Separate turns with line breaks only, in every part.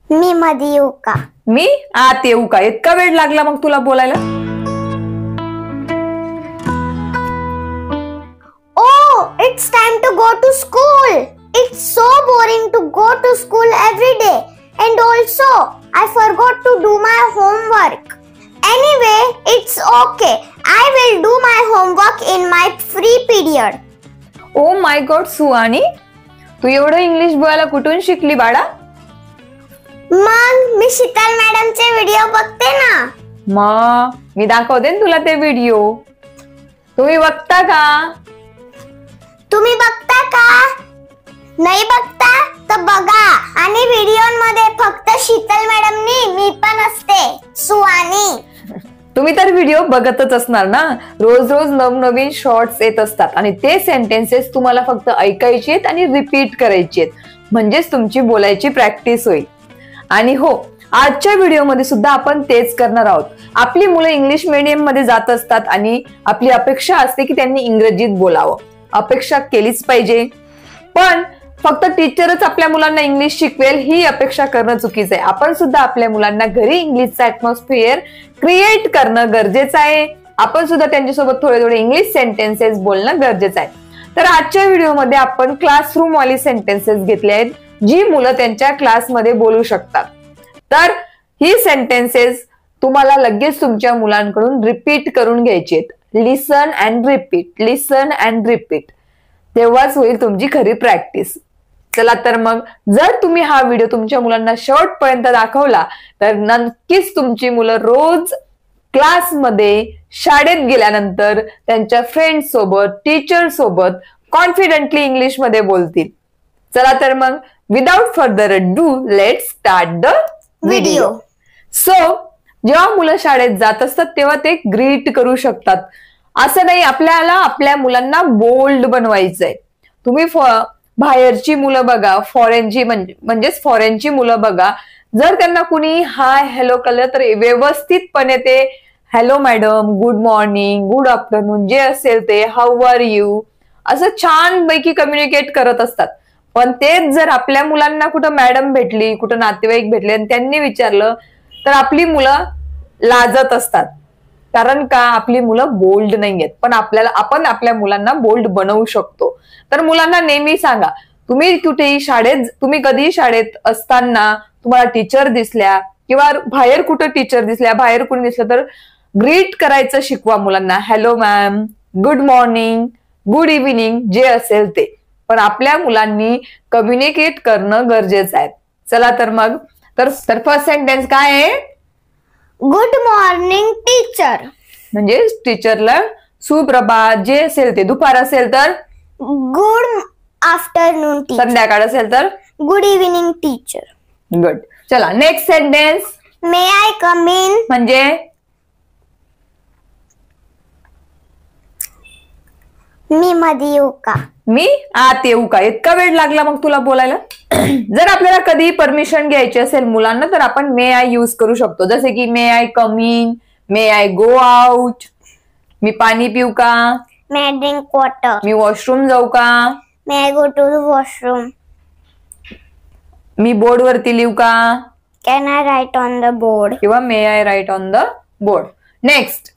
मी मध्ये येऊ का?
मी आत येऊ का? इतका वेळ लागला मग तुला बोलायला?
Oh, it's time to go to school. It's so boring to go to school every day. And also, I forgot to do my homework. Anyway, it's okay. I will do my homework in my free period.
Oh my god Suhani, तू एवढं English बोलायला कुठून शिकली बाळा?
मग मी Sheetal मॅडमचे video बघते ना.
मग मी दाखवते ना तुला ते व्हिडिओ. तुम्ही बघता का?
तुम्ही बघता का? नाही बघता तर बघा. आणि व्हिडिओमध्ये फक्त शीतल मॅडम नाही, मी पण असते, सुहानी.
तुम्ही तर व्हिडिओ बघतच असणार ना. रोज रोज नवनवीन शॉर्ट्स येत असतात आणि ते सेंटेन्सेस तुम्हाला फक्त ऐकायचे आहेत आणि रिपीट करायचे आहेत, म्हणजेच तुमची बोलायची प्रॅक्टिस होईल. आणि हो, आजच्या व्हिडिओमध्ये सुद्धा आपण तेच करणार आहोत. आपली मुलं इंग्लिश मीडियम मध्ये जात असतात आणि आपली अपेक्षा असते की त्यांनी इंग्रजीत बोलावं. अपेक्षा केलीच पाहिजे, पण फक्त टीचरच आपल्या मुलांना इंग्लिश शिकवेल ही अपेक्षा करणं चुकीचं आहे. आपण सुद्धा आपल्या मुलांना घरी इंग्लिशचं ऍटमॉस्फिअर क्रिएट करणं गरजेचं आहे. आपण सुद्धा त्यांच्यासोबत थोडे थोडे इंग्लिश सेंटेन्सेस बोलणं गरजेचं आहे. तर आजच्या व्हिडिओमध्ये आपण क्लासरूम वाली सेंटेन्सेस घेतले आहेत, जी मुलं त्यांच्या क्लासमध्ये बोलू शकतात. तर ही सेंटेन्सेस तुम्हाला लगेच तुमच्या मुलांकडून रिपीट करून घ्यायची आहेत. Listen and repeat, listen and repeat, तेव्हाच होईल तुमची खरी प्रॅक्टिस. चला तर मग, जर तुम्ही हा व्हिडिओ तुमच्या मुलांना शेवटपर्यंत दाखवला तर नक्कीच तुमची मुलं रोज क्लासमध्ये, शाळेत गेल्यानंतर त्यांच्या फ्रेंड्स सोबत, टीचर सोबत कॉन्फिडेंटली इंग्लिश मध्ये बोलतील. चला तर मग, without further ado, let's start the video. So जेव्हा मुलं शाळेत जात असतात तेव्हा ते ग्रीट करू शकतात. असं नाही, आपल्याला आपल्या मुलांना बोल्ड बनवायचंय. तुम्ही बाहेरची मुलं बघा, फॉरेनची म्हणजेच फॉरेनची मुलं बघा, जर त्यांना कुणी हाय हॅलो केलं तर व्यवस्थितपणे ते hello madam, good morning, good afternoon जे असेल ते हाऊ आर यू असं छान पैकी कम्युनिकेट करत असतात. पण तेच जर आपल्या मुलांना कुठं मॅडम भेटली, कुठं नातेवाईक भेटले आणि त्यांनी विचारलं तर आपली मुलं लाजत असतात. कारण का? आपली मुलं बोल्ड नाहीयेत. पण आपण आपल्या मुलांना बोल्ड बनवू शकतो. तर मुलांना नेहमी सांगा, तुम्ही कुठेही तुम्ही कधी शाळेत असताना तुम्हाला टीचर दिसल्या किंवा बाहेर कुठं टीचर दिसल्या, बाहेर कुणी दिसलं तर ग्रीट करायचं शिकवा मुलांना. Hello ma'am, good morning, good evening जे असेल ते. पण आपल्या मुलांनी कम्युनिकेट करणं गरजेचं आहे. चला तर मग, तर फर्स्ट सेंटेन्स काय आहे?
Good morning teacher.
म्हणजे टीचरला सुप्रभात जे असेल ते. दुपार असेल तर
गुड आफ्टरनून टीचर.
संध्याकाळ असेल तर
गुड इव्हिनिंग टीचर.
गुड. चला next sentence.
May I come in.
म्हणजे
मी मध्ये येऊ का?
मी आत येऊ का? इतका वेळ लागला मग तुला बोलायला? जर आपल्याला कधी परमिशन घ्यायची असेल मुलांना तर आपण मे आय यूज करू शकतो. जसे की may I come in, may I go out, मी पाणी पिऊ का,
मे आय ड्रिंक वॉटर,
मी वॉशरूम जाऊ का,
may I go to the washroom,
मी बोर्ड वरती लिहू का,
can I write on the board,
किंवा may I write on the board. Next.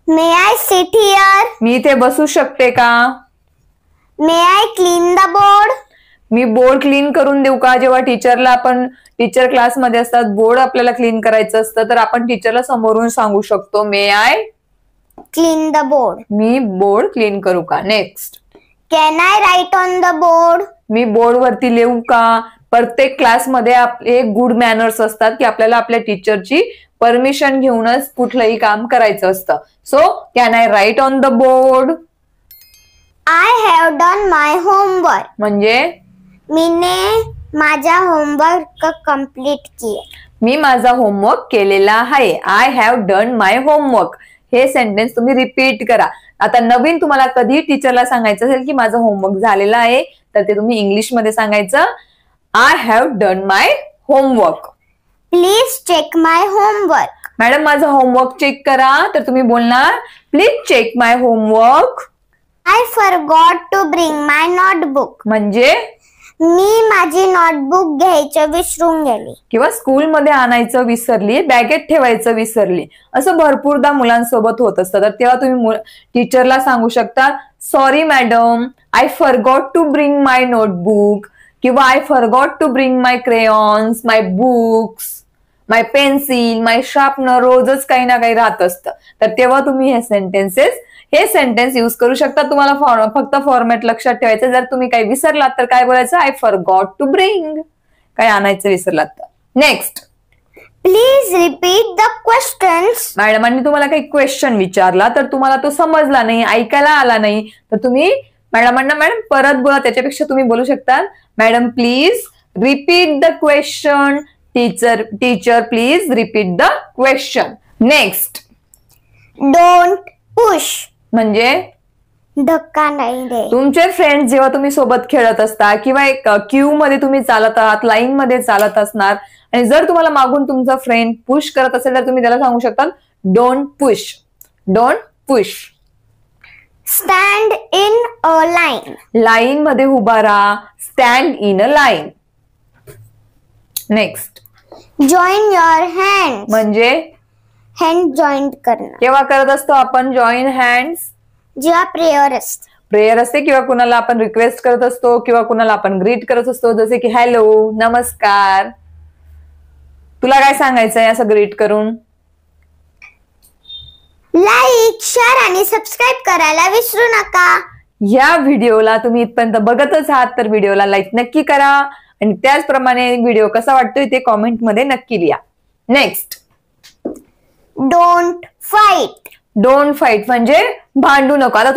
May I sit here.
मी इथे बसू शकते का?
May I clean the board.
मी बोर्ड क्लीन करून देऊ का? जेव्हा टीचर क्लासमध्ये असतात, बोर्ड आपल्याला क्लीन करायचं असतं तर आपण टीचरला समोरून सांगू शकतो, may I
clean the board.
मी बोर्ड क्लीन करू का? Next.
Can I write on the board.
मी बोर्ड वरती लिहू का? प्रत्येक क्लासमध्ये आपले गुड मॅनर्स असतात की आपल्याला आपल्या टीचरची परमिशन घेऊनच कुठलंही काम करायचं असतं. So can I write on the board.
I have done my homework.
म्हणजे
मीने माझा होमवर्क कंप्लीट केला.
मी माझा होमवर्क केलेला आहे. I have done my homework. हे सेंटेन्स तुम्ही रिपीट करा. आता नवीन तुम्हाला कधी टीचरला सांगायचं असेल की माझं होमवर्क झालेलं आहे तर ते तुम्ही इंग्लिश मध्ये सांगायचं, I have done my homework.
Please check my homework.
Madam माझं होमवर्क चेक करा तर तुम्ही बोलणार, please check my homework.
I forgot to bring my notebook.
म्हणजे
मी माझी नोटबुक घ्यायचं विसरून गेली.
किंवा स्कूलमध्ये आणायचं विसरली, बॅगेत ठेवायचं विसरली. असं भरपूरदा मुलांसोबत होत असतं. तर तेव्हा तुम्ही टीचरला सांगू शकता, sorry madam, I forgot to bring my notebook, किंवा I forgot to bring my crayons, my books, my pencil, my sharpener. रोजच काही ना काही राहत असतं. तर तेव्हा तुम्ही हे सेंटेन्स यूज करू शकता. तुम्हाला फक्त फॉर्मॅट लक्षात ठेवायचं. जर तुम्ही काही विसरलात तर काय बोलायचं, आय फॉरगॉट टू ब्रिंग, काय आणायचं विसरलात तर. Next,
please repeat the questions.
मॅडमांनी तुम्हाला काही क्वेश्चन विचारला तर तुम्हाला तो समजला नाही, ऐकायला आला नाही, तर तुम्ही मॅडमांना मॅडम परत बोला. त्याच्यापेक्षा तुम्ही बोलू शकता, madam please repeat the question. Teacher please repeat the question. Next,
don't push,
म्हणजे
धक्का नाही दे.
तुमचे फ्रेंड्स जेव्हा तुम्ही सोबत खेळत असता किंवा एक क्यू मध्ये तुम्ही चालत आहात, लाईन मध्ये चालत असणार, आणि जर तुम्हाला मागून तुमचा फ्रेंड पुश करत असेल तर तुम्ही त्याला सांगू शकता, don't push, don't push.
Stand in a line,
line मध्ये उभा राहा, stand in a line. Next,
join your hand,
म्हणजे
हँड जॉईंट करणं.
केव्हा करत असतो आपण जॉईन हँड्स,
जेव्हा प्रेयर
असते किंवा कुणाला आपण रिक्वेस्ट करत असतो किंवा कुणाला आपण ग्रीट करत असतो, जसे की हॅलो, नमस्कार, तुला काय सांगायचंय असं ग्रीट करून.
लाईक, शेअर आणि सबस्क्राईब करायला विसरू नका.
या व्हिडिओला तुम्ही इथपर्यंत बघतच आहात तर व्हिडिओला लाईक नक्की करा आणि त्याचप्रमाणे व्हिडिओ कसा वाटतोय ते कॉमेंट मध्ये नक्की लिहा. Next,
don't fight.
Don't fight म्हणजे भांडू नको. आता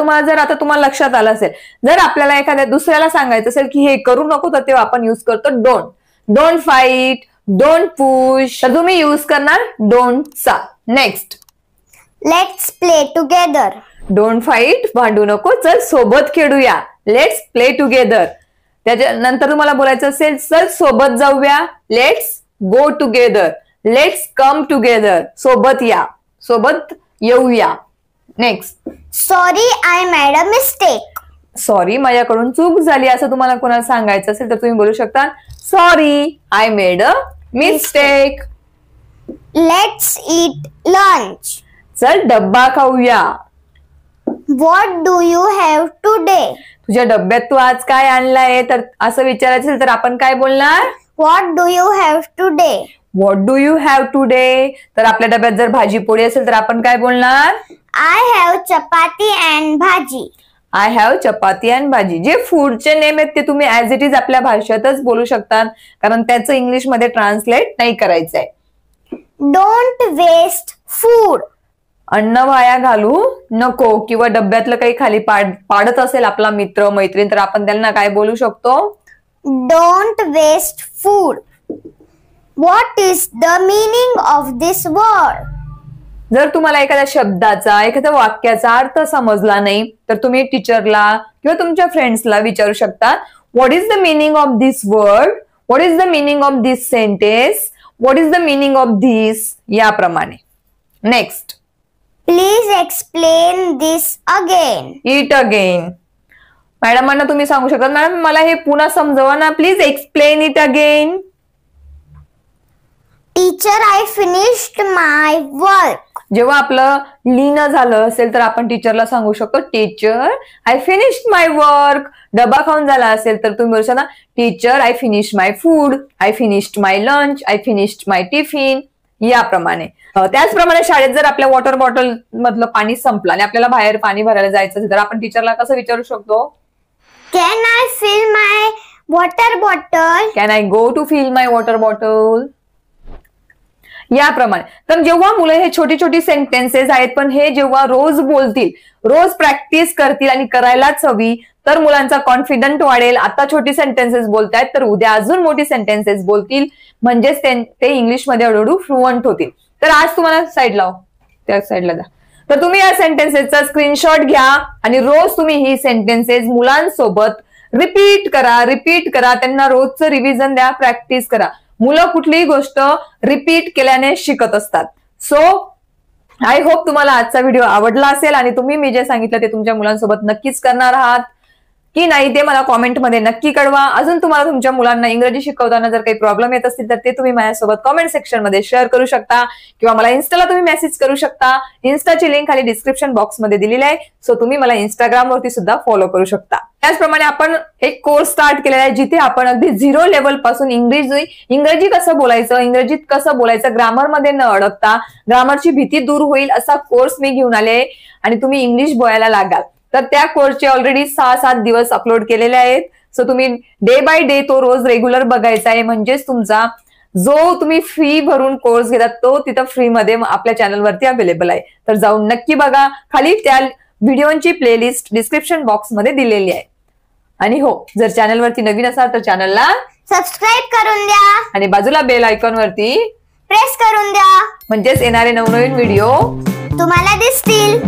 तुम्हाला लक्षात आलं असेल, जर आपल्याला एखाद्या दुसऱ्याला सांगायचं असेल की हे करू नको, तर तेव्हा आपण युज करतो don't. Don't fight, don't push, तर तुम्ही युज करणार डोंटचा. Next,
let's play together.
Don't fight, भांडू नको, चल सोबत खेळूया, लेट्स प्ले टुगेदर. त्याच्यानंतर तुम्हाला बोलायचं असेल, चल सोबत जाऊया, let's go together, let's come together, सोबत या, सोबत येऊया. Next,
sorry I made a mistake.
Sorry, माझ्याकडून चूक झाली असं तुम्हाला कोणाला सांगायचं असेल तर तुम्ही बोलू शकता, sorry I made a mistake.
Let's eat lunch.
चल डब्बा खाऊया.
What do you have today.
तुझ्या डब्यात तू आज काय आणलंय, तर असं विचारायचं असेल तर आपण काय बोलणार,
what do you have today.
What do you have today. तर आपल्या डब्यात जर भाजी पोळी असेल तर आपण काय बोलणार,
आय हॅव चपाती अँड भाजी.
आय हॅव चपाती अँड भाजी. जे फूडचे नेम आहेत ते तुम्ही ऍज इट इज आपल्या भाषेतच बोलू शकता, कारण त्याचं इंग्लिश मध्ये ट्रान्सलेट नाही करायचंय.
Don't waste food.
अन्न वाया घालू नको. किंवा डब्यातलं काही खाली पाडत असेल आपला मित्र मैत्रीण तर आपण त्यांना काय बोलू शकतो,
don't waste food. What is the meaning of this word.
जर तुम्हाला एखाद्या शब्दाचा एखाद्या वाक्याचा अर्थ समजला नाही तर तुम्ही टीचरला किंवा तुमच्या फ्रेंड्सला विचारू शकता, what is the meaning of this word, what is the meaning of this sentence, what is the meaning of this, याप्रमाणे. Next,
please explain this again.
It again. मॅडमांना तुम्ही सांगू शकता, मॅडम मला हे पुन्हा समजवा ना, please explain it again.
Teacher I finished my work.
जेव्हा आपलं लिहिणं झालं असेल तर आपण टीचरला सांगू शकतो, teacher I finished my work. डबा खाऊन झाला असेल तर तुम्ही बोलू शकता, teacher I finished my food, I finished my lunch, I finished my tiffin, याप्रमाणे. त्याचप्रमाणे शाळेत जर आपल्या वॉटर बॉटल मधलं पाणी संपलं आणि आपल्याला बाहेर पाणी भरायला जायचं असेल तर आपण टीचरला कसं विचारू शकतो,
can I fill my water bottle.
Can I go to fill my water bottle, याप्रमाणे. तर जेव्हा मुलं हे छोटी छोटी सेंटेन्सेस आहेत पण हे जेव्हा रोज बोलतील, रोज प्रॅक्टिस करतील आणि करायलाच हवी, तर मुलांचा कॉन्फिडंट वाढेल. आता छोटी सेंटेन्सेस बोलतायत तर उद्या अजून मोठी सेंटेन्सेस बोलतील, म्हणजेच ते इंग्लिशमध्ये हळूहळू फ्लुएंट होतील. तर आज तुम्हाला साईड लाव, त्या साईडला जा. तर तुम्ही या सेंटेन्सेसचा स्क्रीनशॉट घ्या आणि रोज तुम्ही ही सेंटेन्सेस मुलांसोबत रिपीट करा. त्यांना रोजचं रिव्हिजन द्या, प्रॅक्टिस करा. मुलं कुठलीही गोष्ट रिपीट केल्याने शिकत असतात. सो आय होप तुम्हाला आजचा व्हिडिओ आवडला असेल आणि तुम्ही मी जे सांगितलं ते तुमच्या मुलांसोबत नक्कीच करणार आहात. की नाही ते मला कॉमेंटमध्ये नक्की कळवा. अजून तुम्हाला तुमच्या मुलांना इंग्रजी शिकवताना जर काही प्रॉब्लेम येत असतील तर ते तुम्ही माझ्यासोबत कॉमेंट सेक्शन मध्ये शेअर करू शकता किंवा मला इन्स्टाला तुम्ही मेसेज करू शकता. इन्स्टाची लिंक खाली डिस्क्रिप्शन बॉक्समध्ये दिलेली आहे, सो तुम्ही मला इंस्टाग्राम वरती सुद्धा फॉलो करू शकता. त्याचप्रमाणे आपण एक कोर्स स्टार्ट केलेला आहे जिथे आपण अगदी 0 लेवल पासून इंग्रजी कसं बोलायचं, इंग्रजीत कसं बोलायचं, ग्रामरमध्ये न अडकता ग्रामरची भीती दूर होईल असा कोर्स मी घेऊन आले आणि तुम्ही इंग्लिश बोलायला लागाल. तर त्या कोर्सचे ऑलरेडी 6-7 दिवस अपलोड केलेले आहेत. सो तुम्ही डे बाय डे तो रोज रेग्युलर बघायचा आहे. म्हणजेच तुमचा जो तुम्ही फी भरून कोर्स घेतात तो तिथं फ्री मध्ये आपल्या चॅनलवरती अवेलेबल आहे. तर जाऊन नक्की बघा. खाली त्या व्हिडिओची प्लेलिस्ट डिस्क्रिप्शन बॉक्स मध्ये दिलेली आहे. आणि हो, जर चॅनलवरती नवीन असाल तर चॅनलला
सबस्क्राईब करून द्या
आणि बाजूला बेल आयकॉन वरती
प्रेस करून द्या,
म्हणजेच येणारे नवनवीन व्हिडिओ
तुम्हाला दिसतील.